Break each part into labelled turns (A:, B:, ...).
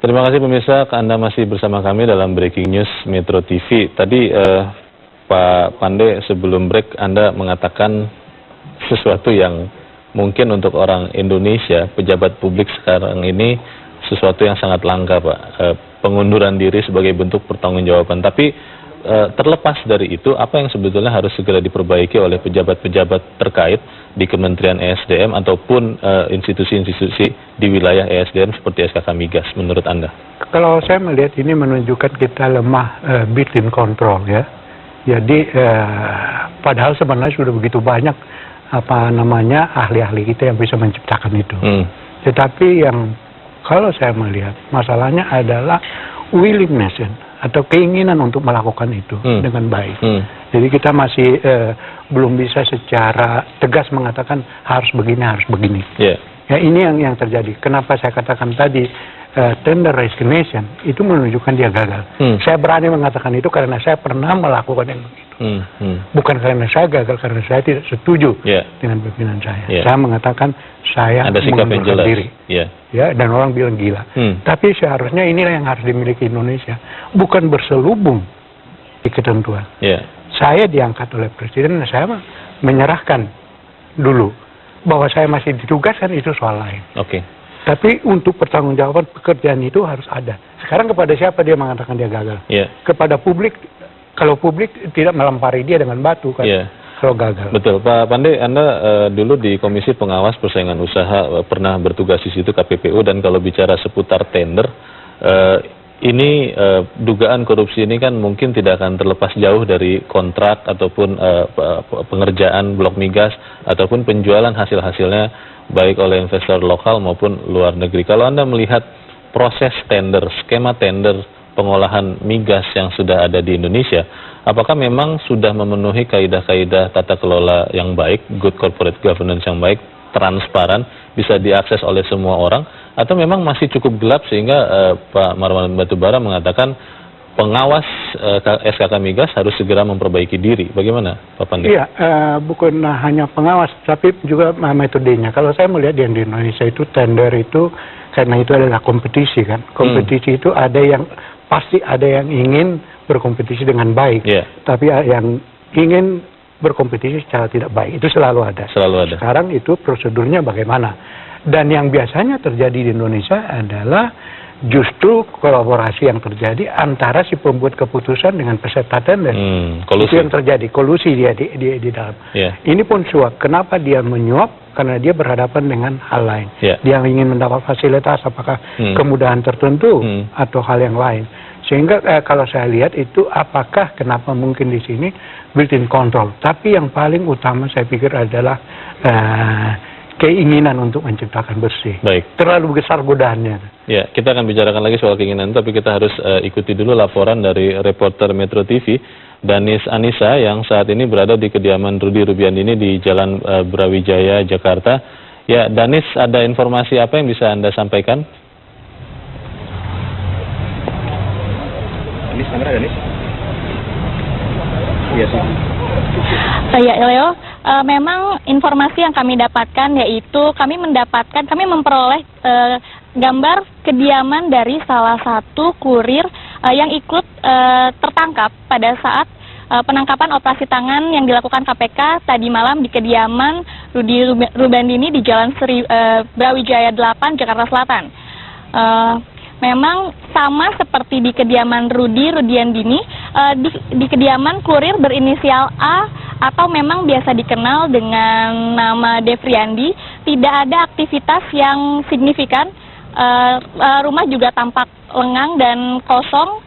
A: Terima kasih pemirsa, Anda masih bersama kami dalam Breaking News Metro TV. Tadi Pak Pande sebelum break Anda mengatakan sesuatu yang mungkin untuk orang Indonesia, pejabat publik sekarang ini sesuatu yang sangat langka, Pak. Pengunduran diri sebagai bentuk pertanggungjawaban. Tapi terlepas dari itu, apa yang sebetulnya harus segera diperbaiki oleh pejabat-pejabat terkait di Kementerian ESDM ataupun institusi-institusi di wilayah ESDM seperti SKK Migas menurut Anda?
B: Kalau saya melihat ini menunjukkan kita lemah built-in control ya. Jadi padahal sebenarnya sudah begitu banyak ahli-ahli kita yang bisa menciptakan itu. Tetapi yang kalau saya melihat masalahnya adalah willingness atau keinginan untuk melakukan itu dengan baik. Jadi kita masih belum bisa secara tegas mengatakan harus begini. Ya ini yang terjadi. Kenapa saya katakan tadi tender resignation itu menunjukkan dia gagal. Saya berani mengatakan itu karena saya pernah melakukan yang begitu. Bukan karena saya gagal, karena saya tidak setuju dengan pimpinan saya. Saya mengatakan saya mengundurkan diri. Ya, dan orang bilang gila. Tapi seharusnya inilah yang harus dimiliki Indonesia, bukan berselubung di ketentuan. Saya diangkat oleh Presiden dan saya menyerahkan dulu bahwa saya masih ditugaskan, itu soal lain. Tapi untuk pertanggungjawaban pekerjaan itu harus ada. Sekarang kepada siapa dia mengatakan dia gagal? Kepada publik. Kalau publik tidak melempari dia dengan batu kan. Kalau gagal. Betul,
A: Pak Pande, Anda dulu di Komisi Pengawas Persaingan Usaha pernah bertugas di situ KPPU, dan kalau bicara seputar tender, ini dugaan korupsi ini kan mungkin tidak akan terlepas jauh dari kontrak ataupun pengerjaan blok migas ataupun penjualan hasil-hasilnya baik oleh investor lokal maupun luar negeri. Kalau Anda melihat proses tender, skema tender pengolahan migas yang sudah ada di Indonesia, apakah memang sudah memenuhi kaidah-kaidah tata kelola yang baik, good corporate governance yang baik, transparan, bisa diakses oleh semua orang, atau memang masih cukup gelap sehingga Pak Marwan Batubara mengatakan pengawas SKK Migas harus segera memperbaiki diri? Bagaimana Pak Pande?
B: Iya, bukan hanya pengawas, tapi juga metodenya. Kalau saya melihat di Indonesia itu tender itu, karena itu adalah kompetisi kan. Kompetisi itu ada yang pasti ada yang ingin berkompetisi dengan baik, tapi yang ingin berkompetisi secara tidak baik itu selalu ada. Sekarang itu prosedurnya bagaimana? Dan yang biasanya terjadi di Indonesia adalah justru kolaborasi yang terjadi antara si pembuat keputusan dengan peserta tender. Itu yang terjadi, kolusi dia di dalam. Ini pun suap. Kenapa dia menyuap? Karena dia berhadapan dengan hal lain. Dia ingin mendapat fasilitas, apakah kemudahan tertentu atau hal yang lain. Sehingga kalau saya lihat itu kenapa mungkin di sini built-in control. Tapi yang paling utama saya pikir adalah keinginan untuk menciptakan bersih. Terlalu besar godaannya.
A: Ya, kita akan bicarakan lagi soal keinginan, tapi kita harus ikuti dulu laporan dari reporter Metro TV, Danis Anissa, yang saat ini berada di kediaman Rudy Rubiandini di Jalan Brawijaya, Jakarta. Ya, Danis, ada informasi apa yang bisa Anda sampaikan?
C: Danis, kamera Danis? Iya sih.
D: Ya, Leo, memang informasi yang kami dapatkan yaitu kami memperoleh gambar kediaman dari salah satu kurir yang ikut tertangkap pada saat penangkapan operasi tangan yang dilakukan KPK tadi malam di kediaman Rudy Rubiandini di Jalan Brawijaya 8, Jakarta Selatan. Memang sama seperti di kediaman Rudy Rubiandini, di kediaman kurir berinisial A atau memang biasa dikenal dengan nama Devriandi, tidak ada aktivitas yang signifikan. Rumah juga tampak lengang dan kosong.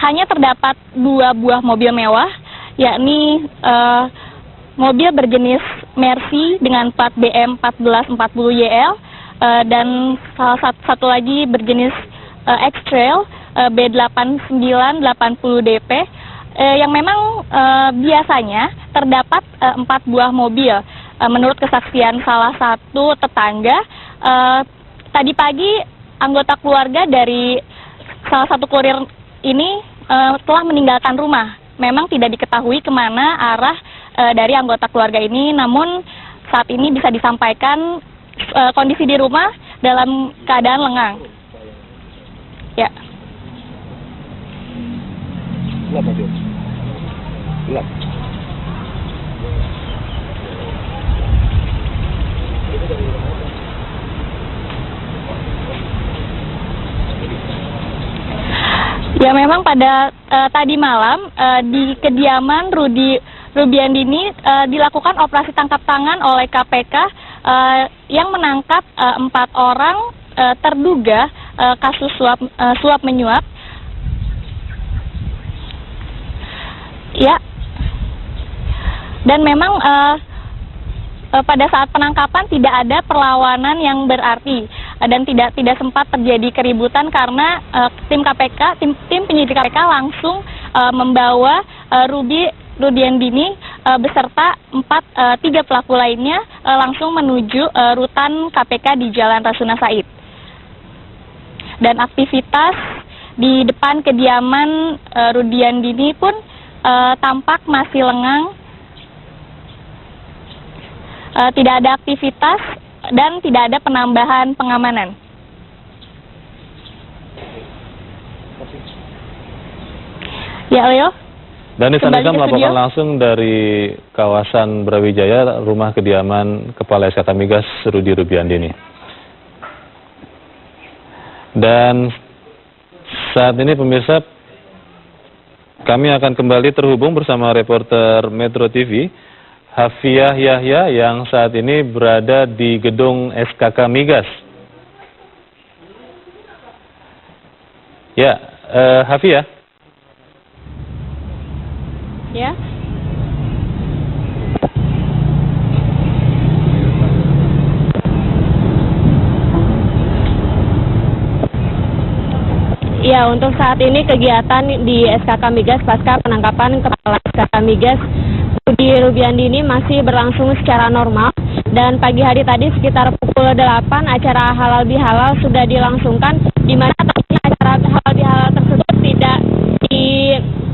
D: Hanya terdapat 2 buah mobil mewah, yakni mobil berjenis Mercy dengan plat BM 1440YL, dan salah satu lagi berjenis X-Trail B8980DP, yang memang biasanya terdapat 4 buah mobil. Menurut kesaksian salah satu tetangga, tadi pagi anggota keluarga dari salah satu kurir ini telah meninggalkan rumah. Memang tidak diketahui kemana arah dari anggota keluarga ini, namun saat ini bisa disampaikan kondisi di rumah dalam keadaan lengang. Ya.
C: Gelap aja. Gelap.
D: Ya, memang pada tadi malam di kediaman Rubiandini dilakukan operasi tangkap tangan oleh KPK yang menangkap 4 orang terduga kasus suap menyuap. Ya, dan memang pada saat penangkapan tidak ada perlawanan yang berarti dan tidak sempat terjadi keributan karena tim penyidik KPK langsung membawa Rubiandini beserta 3 pelaku lainnya langsung menuju rutan KPK di Jalan Rasuna Said. Dan aktivitas di depan kediaman Rubiandini pun tampak masih lengang, tidak ada aktivitas dan tidak ada penambahan pengamanan. Ya, Leo.
A: Dan Nisa melaporkan langsung dari kawasan Brawijaya, rumah kediaman Kepala SKK Migas Rudi Rubiandini. Dan saat ini pemirsa, kami akan kembali terhubung bersama reporter Metro TV, Hafiah Yahya, yang saat ini berada di gedung SKK Migas. Ya, Hafiah.
D: Ya. Ya, untuk saat ini kegiatan di SKK Migas pasca penangkapan Kepala SKK Migas Rudi Rubiandini masih berlangsung secara normal, dan pagi hari tadi sekitar pukul 8 acara halal bihalal sudah dilangsungkan, di mana tadinya acara halal bihalal tersebut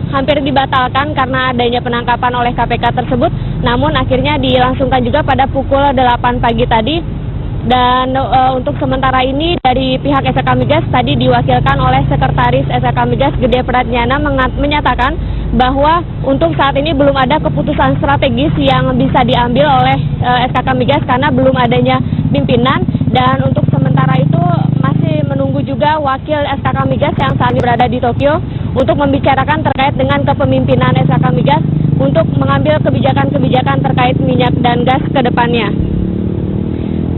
D: hampir dibatalkan karena adanya penangkapan oleh KPK tersebut, namun akhirnya dilangsungkan juga pada pukul 8 pagi tadi. Dan untuk sementara ini dari pihak SKK Migas tadi diwakilkan oleh Sekretaris SKK Migas Gede Pratnyana menyatakan bahwa untuk saat ini belum ada keputusan strategis yang bisa diambil oleh SKK Migas karena belum adanya pimpinan, dan untuk sementara itu masih menunggu juga wakil SKK Migas yang saat ini berada di Tokyo untuk membicarakan terkait dengan kepemimpinan SKK Migas untuk mengambil kebijakan-kebijakan terkait minyak dan gas ke depannya.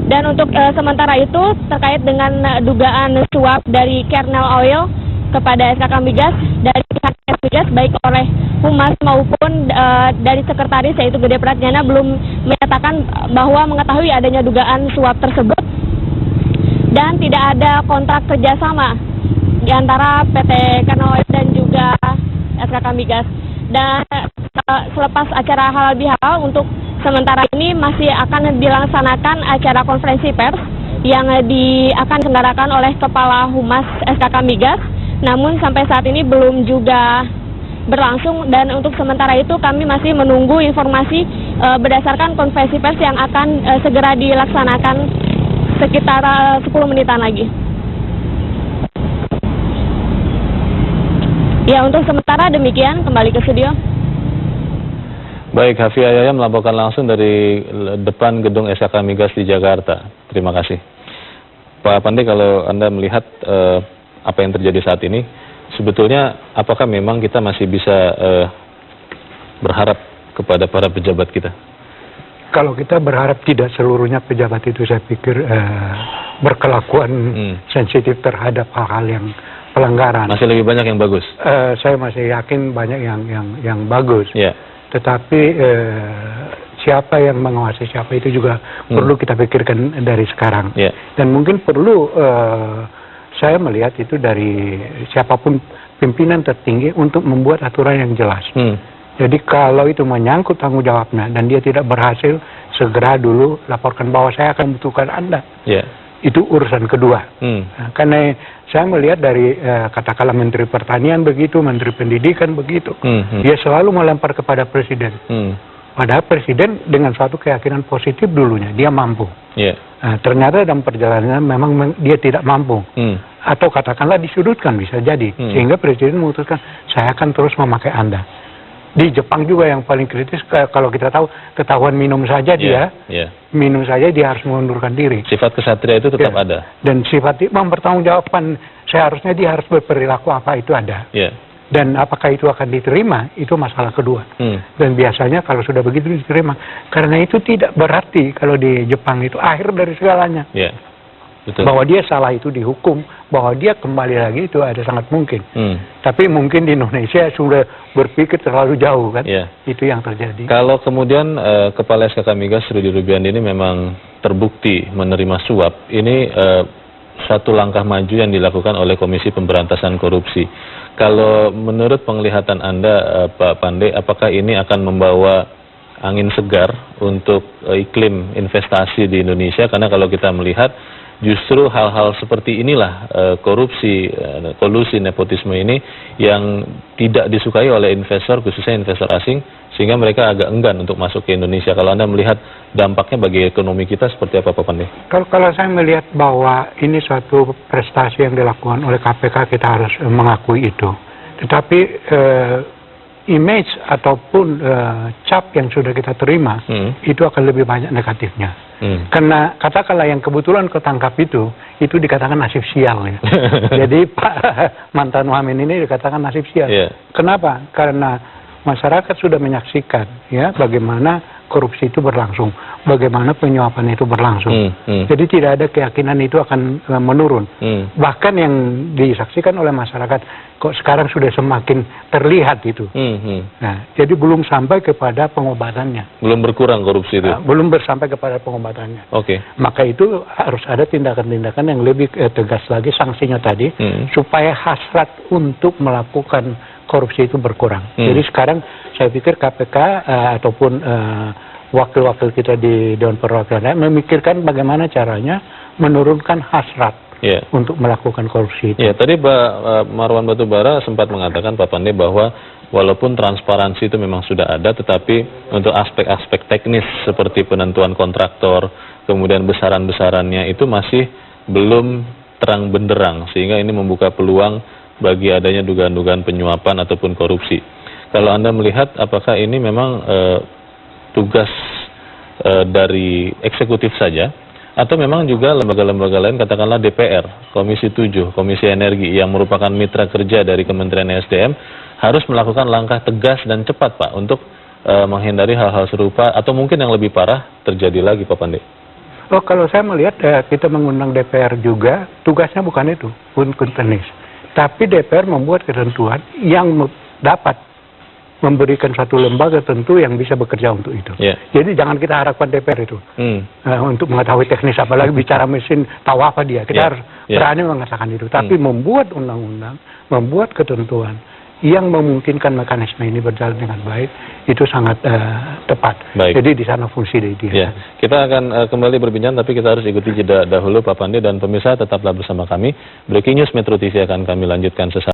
D: Dan untuk sementara itu terkait dengan dugaan suap dari Kernel Oil kepada SKK Migas, dari pihak SKK Migas baik oleh Humas maupun dari Sekretaris yaitu Gede Pratnyana belum menyatakan bahwa mengetahui adanya dugaan suap tersebut, dan tidak ada kontrak kerjasama di antara PT Kernel Oil dan juga SKK Migas. Dan selepas acara halal bihalal, untuk sementara ini masih akan dilaksanakan acara konferensi pers yang akan diselenggarakan oleh Kepala Humas SKK Migas, namun sampai saat ini belum juga berlangsung, dan untuk sementara itu kami masih menunggu informasi berdasarkan konferensi pers yang akan segera dilaksanakan sekitar 10 menitan lagi. Ya, untuk sementara demikian, kembali ke studio.
A: Baik, Hafiah Yahya melaporkan langsung dari depan gedung SKK Migas di Jakarta. Terima kasih. Pak Pandey, kalau Anda melihat apa yang terjadi saat ini, sebetulnya apakah memang kita masih bisa berharap kepada para pejabat kita?
B: Kalau kita berharap tidak seluruhnya pejabat itu, saya pikir berkelakuan sensitif terhadap hal-hal yang pelanggaran. Masih
A: lebih banyak yang bagus?
B: Saya masih yakin banyak yang bagus.
A: Yeah.
B: Tetapi siapa yang mengawasi siapa itu juga perlu kita pikirkan dari sekarang.
A: Yeah.
B: Dan mungkin perlu saya melihat itu dari siapapun pimpinan tertinggi untuk membuat aturan yang jelas. Jadi kalau itu menyangkut tanggung jawabnya dan dia tidak berhasil, segera dulu laporkan bahwa saya akan butuhkan Anda.
A: Yeah.
B: Itu urusan kedua. Nah, karena saya melihat dari katakanlah Menteri Pertanian begitu, Menteri Pendidikan begitu, dia selalu melempar kepada Presiden. Padahal Presiden dengan suatu keyakinan positif dulunya, dia mampu. Nah, ternyata dalam perjalanannya memang dia tidak mampu. Atau katakanlah disudutkan, bisa jadi. Sehingga Presiden memutuskan, saya akan terus memakai Anda. Di Jepang juga yang paling kritis, kalau kita tahu, ketahuan minum saja dia, minum saja dia harus mengundurkan diri.
A: Sifat kesatria itu tetap ada.
B: Dan sifat mempertanggungjawabkan, seharusnya dia harus berperilaku apa itu ada. Dan apakah itu akan diterima, itu masalah kedua. Dan biasanya kalau sudah begitu diterima. Karena itu tidak berarti kalau di Jepang itu akhir dari segalanya.
A: Betul.
B: Bahwa dia salah itu dihukum, bahwa dia kembali lagi itu ada sangat mungkin. Tapi mungkin di Indonesia sudah berpikir terlalu jauh kan. Itu yang terjadi.
A: Kalau kemudian Kepala SKK Migas Rudi Rubiandi ini memang terbukti menerima suap, ini satu langkah maju yang dilakukan oleh Komisi Pemberantasan Korupsi. Kalau menurut penglihatan Anda, Pak Pandey, apakah ini akan membawa angin segar untuk iklim investasi di Indonesia? Karena kalau kita melihat justru hal-hal seperti inilah korupsi, kolusi, nepotisme ini yang tidak disukai oleh investor, khususnya investor asing, sehingga mereka agak enggan untuk masuk ke Indonesia. Kalau Anda melihat dampaknya bagi ekonomi kita seperti apa, Pak Pandey?
B: Kalau saya melihat bahwa ini suatu prestasi yang dilakukan oleh KPK, kita harus mengakui itu. Tetapi image ataupun cap yang sudah kita terima itu akan lebih banyak negatifnya. Karena katakanlah yang kebetulan ketangkap itu dikatakan nasib sial ya. Jadi Pak mantan Wamen ini dikatakan nasib sial. Kenapa? Karena masyarakat sudah menyaksikan ya bagaimana korupsi itu berlangsung, bagaimana penyuapan itu berlangsung. Jadi tidak ada keyakinan itu akan menurun. Bahkan yang disaksikan oleh masyarakat kok sekarang sudah semakin terlihat itu. Nah, jadi belum sampai kepada pengobatannya.
A: Belum berkurang korupsi itu?
B: Belum sampai kepada pengobatannya. Maka itu harus ada tindakan-tindakan yang lebih tegas lagi, sanksinya tadi, supaya hasrat untuk melakukan korupsi itu berkurang. Jadi sekarang saya pikir KPK ataupun wakil-wakil kita di Dewan Perwakilan memikirkan bagaimana caranya menurunkan hasrat untuk melakukan korupsi itu.
A: Tadi Pak Marwan Batubara sempat mengatakan, Pak Pandey, bahwa walaupun transparansi itu memang sudah ada, tetapi untuk aspek-aspek teknis seperti penentuan kontraktor, kemudian besaran-besarannya itu masih belum terang benderang, sehingga ini membuka peluang bagi adanya dugaan-dugaan penyuapan ataupun korupsi. Kalau Anda melihat, apakah ini memang tugas dari eksekutif saja, atau memang juga lembaga-lembaga lain, katakanlah DPR, Komisi 7, Komisi Energi, yang merupakan mitra kerja dari Kementerian SDM, harus melakukan langkah tegas dan cepat, Pak, untuk menghindari hal-hal serupa, atau mungkin yang lebih parah terjadi lagi, Pak Pandey?
B: Kalau saya melihat, kita mengundang DPR juga, tugasnya bukan itu, bukan teknis. Tapi DPR membuat ketentuan yang dapat memberikan satu lembaga tertentu yang bisa bekerja untuk itu. Jadi jangan kita harapkan DPR itu untuk mengetahui teknis, apalagi bicara mesin, tahu apa dia. Kita harus berani mengatakan itu. Tapi membuat undang-undang, membuat ketentuan yang memungkinkan mekanisme ini berjalan dengan baik, itu sangat tepat. Jadi di sana fungsi dia.
A: Kita akan kembali berbincang, tapi kita harus ikuti jeda dahulu, Pak Pandey, dan pemirsa tetaplah bersama kami. Breaking News Metro TV akan kami lanjutkan sesaat.